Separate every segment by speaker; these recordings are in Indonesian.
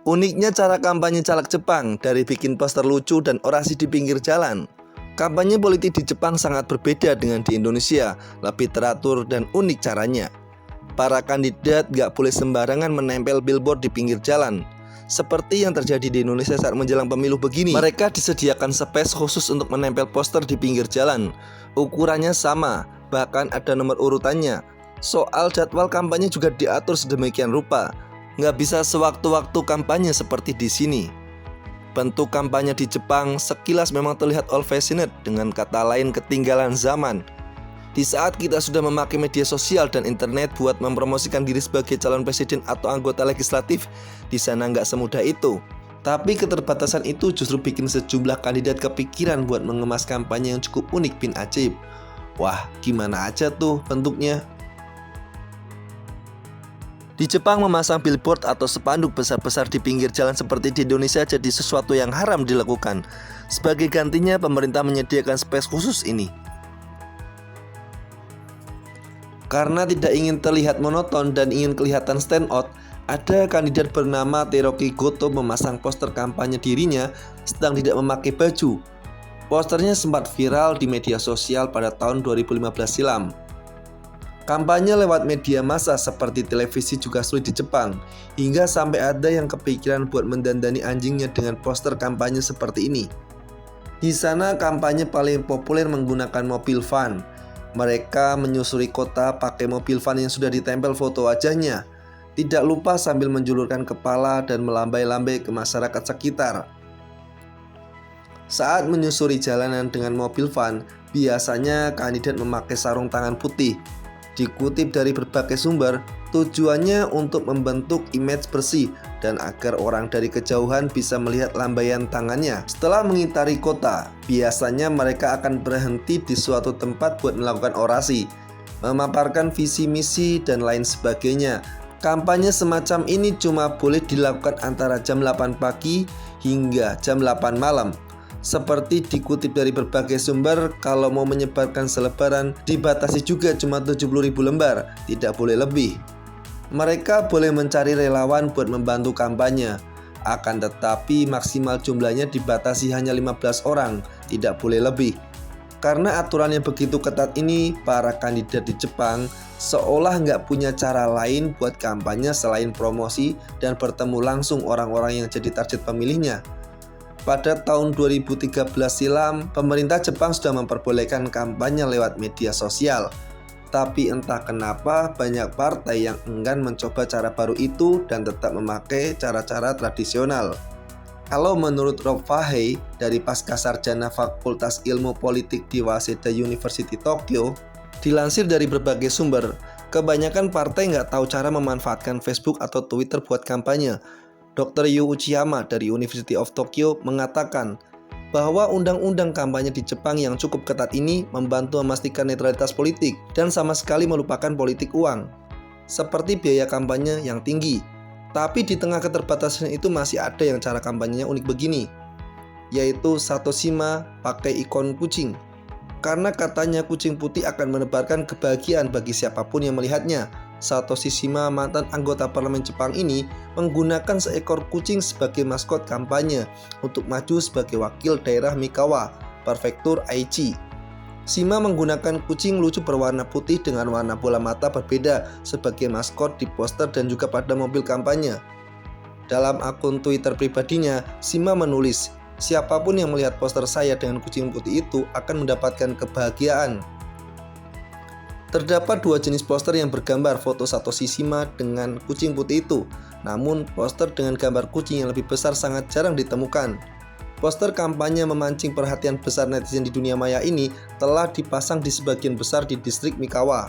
Speaker 1: Uniknya cara kampanye caleg Jepang, dari bikin poster lucu dan orasi di pinggir jalan. Kampanye politik di Jepang sangat berbeda dengan di Indonesia, lebih teratur dan unik caranya. Para kandidat gak boleh sembarangan menempel billboard di pinggir jalan. Seperti yang terjadi di Indonesia saat menjelang pemilu begini, mereka disediakan space khusus untuk menempel poster di pinggir jalan. Ukurannya sama, bahkan ada nomor urutannya. Soal jadwal kampanye juga diatur sedemikian rupa. Nggak bisa sewaktu-waktu kampanye seperti di sini. Bentuk kampanye di Jepang sekilas memang terlihat old-fashioned, dengan kata lain ketinggalan zaman. Di saat kita sudah memakai media sosial dan internet buat mempromosikan diri sebagai calon presiden atau anggota legislatif, di sana nggak semudah itu. Tapi keterbatasan itu justru bikin sejumlah kandidat kepikiran buat mengemas kampanye yang cukup unik bin ajaib. Wah, gimana aja tuh bentuknya? Di Jepang, memasang billboard atau spanduk besar-besar di pinggir jalan seperti di Indonesia jadi sesuatu yang haram dilakukan. Sebagai gantinya, pemerintah menyediakan space khusus ini. Karena tidak ingin terlihat monoton dan ingin kelihatan stand out, ada kandidat bernama Teruki Goto memasang poster kampanye dirinya sedang tidak memakai baju. Posternya sempat viral di media sosial pada tahun 2015 silam. Kampanye lewat media massa seperti televisi juga sulit di Jepang, hingga sampai ada yang kepikiran buat mendandani anjingnya dengan poster kampanye seperti ini. Di sana kampanye paling populer menggunakan mobil van. Mereka menyusuri kota pakai mobil van yang sudah ditempel foto wajahnya. Tidak lupa sambil menjulurkan kepala dan melambai-lambai ke masyarakat sekitar. Saat menyusuri jalanan dengan mobil van, biasanya kandidat memakai sarung tangan putih. Dikutip dari berbagai sumber, tujuannya untuk membentuk image bersih dan agar orang dari kejauhan bisa melihat lambaian tangannya. Setelah mengitari kota, biasanya mereka akan berhenti di suatu tempat buat melakukan orasi, memaparkan visi misi dan lain sebagainya. Kampanye semacam ini cuma boleh dilakukan antara jam 8 pagi hingga jam 8 malam. Seperti dikutip dari berbagai sumber, kalau mau menyebarkan selebaran dibatasi juga cuma 70.000 lembar, tidak boleh lebih. Mereka boleh mencari relawan buat membantu kampanye, akan tetapi maksimal jumlahnya dibatasi hanya 15 orang, tidak boleh lebih. Karena aturan yang begitu ketat ini, para kandidat di Jepang seolah nggak punya cara lain buat kampanye selain promosi dan bertemu langsung orang-orang yang jadi target pemilihnya. Pada tahun 2013 silam, pemerintah Jepang sudah memperbolehkan kampanye lewat media sosial. Tapi entah kenapa banyak partai yang enggan mencoba cara baru itu dan tetap memakai cara-cara tradisional. Kalau menurut Rob Fahey dari Pascasarjana Fakultas Ilmu Politik di Waseda University Tokyo, dilansir dari berbagai sumber, kebanyakan partai nggak tahu cara memanfaatkan Facebook atau Twitter buat kampanye. Dr. Yu Uchiyama dari University of Tokyo mengatakan bahwa undang-undang kampanye di Jepang yang cukup ketat ini membantu memastikan netralitas politik dan sama sekali melupakan politik uang, seperti biaya kampanye yang tinggi. Tapi di tengah keterbatasan itu masih ada yang cara kampanyenya unik begini, yaitu Satoshima pakai ikon kucing. Karena katanya kucing putih akan menebarkan kebahagiaan bagi siapapun yang melihatnya. Satoshi Shima, mantan anggota parlemen Jepang ini, menggunakan seekor kucing sebagai maskot kampanye untuk maju sebagai wakil daerah Mikawa, prefektur Aichi. Shima menggunakan kucing lucu berwarna putih dengan warna bola mata berbeda sebagai maskot di poster dan juga pada mobil kampanye. Dalam akun Twitter pribadinya, Shima menulis, "Siapapun yang melihat poster saya dengan kucing putih itu akan mendapatkan kebahagiaan." Terdapat dua jenis poster yang bergambar foto Satoshi Shima dengan kucing putih itu. Namun, poster dengan gambar kucing yang lebih besar sangat jarang ditemukan. Poster kampanye memancing perhatian besar netizen di dunia maya ini telah dipasang di sebagian besar di distrik Mikawa.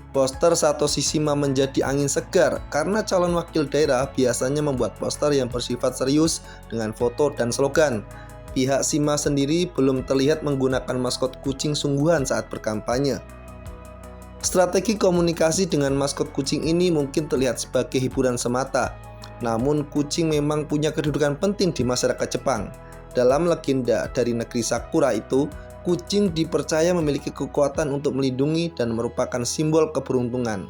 Speaker 1: Poster Satoshi Shima menjadi angin segar karena calon wakil daerah biasanya membuat poster yang bersifat serius dengan foto dan slogan. Pihak Shima sendiri belum terlihat menggunakan maskot kucing sungguhan saat berkampanye. Strategi komunikasi dengan maskot kucing ini mungkin terlihat sebagai hiburan semata. Namun kucing memang punya kedudukan penting di masyarakat Jepang. Dalam legenda dari negeri Sakura itu, kucing dipercaya memiliki kekuatan untuk melindungi dan merupakan simbol keberuntungan.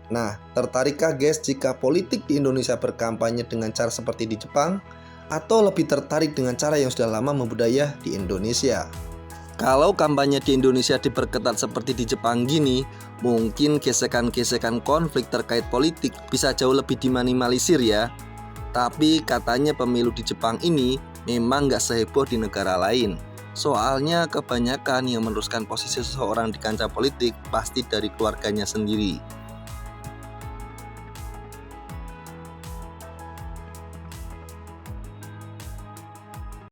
Speaker 1: Nah, tertarikkah guys jika politik di Indonesia berkampanye dengan cara seperti di Jepang? Atau lebih tertarik dengan cara yang sudah lama membudaya di Indonesia? Kalau kampanye di Indonesia diperketat seperti di Jepang gini, mungkin gesekan-gesekan konflik terkait politik bisa jauh lebih diminimalisir ya. Tapi katanya pemilu di Jepang ini memang nggak seheboh di negara lain. Soalnya kebanyakan yang meneruskan posisi seseorang di kancah politik pasti dari keluarganya sendiri.